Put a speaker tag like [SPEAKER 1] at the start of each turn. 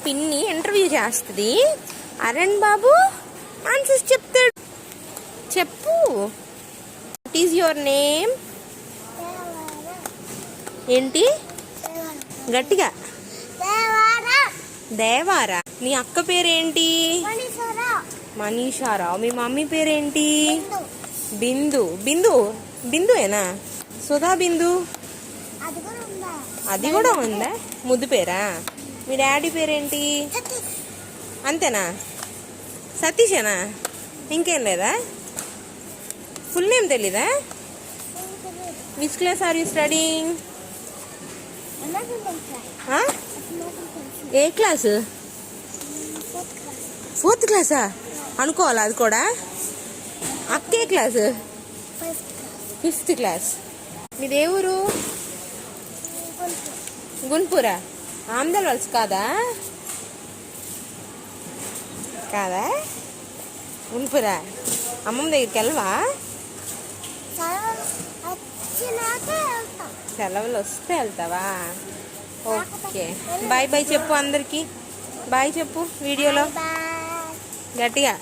[SPEAKER 1] పిన్ని ఇంటర్వ్యూ చేస్తుంది. అరణ్ బాబు ఆన్సర్స్ చెప్తాడు. చెప్పు. What is your name? ఏంటి గట్టిగా? దేవారా. నీ అక్క పేరేంటి? మనీషారావు. మీ మమ్మీ పేరేంటి? బిందు. బిందు బిందుయేనా? సుధా బిందు అది కూడా ఉందా? ముద్దు పేరా? మీ డాడీ పేరేంటి? అంతేనా? సతీషేనా? ఇంకేం లేదా? ఫుల్ నేమ్ తెలీదా? Which class are you studying? ఏ క్లాసు? 4th క్లాసా? అనుకోవాలా అది కూడా? అక్కే క్లాసు? 5th class. మీది ఏ ఊరు? గుంటూరా? ఆమ్దల్ వలస కాదా? కాదా? గుంటూరా. అమ్మమ్మ దగ్గరికి వెళ్ళవా? సెలవులు వస్తే వెళ్తావా? ఓకే. బాయ్ బాయ్ చెప్పు అందరికి. బాయ్ చెప్పు వీడియోలో గట్టిగా.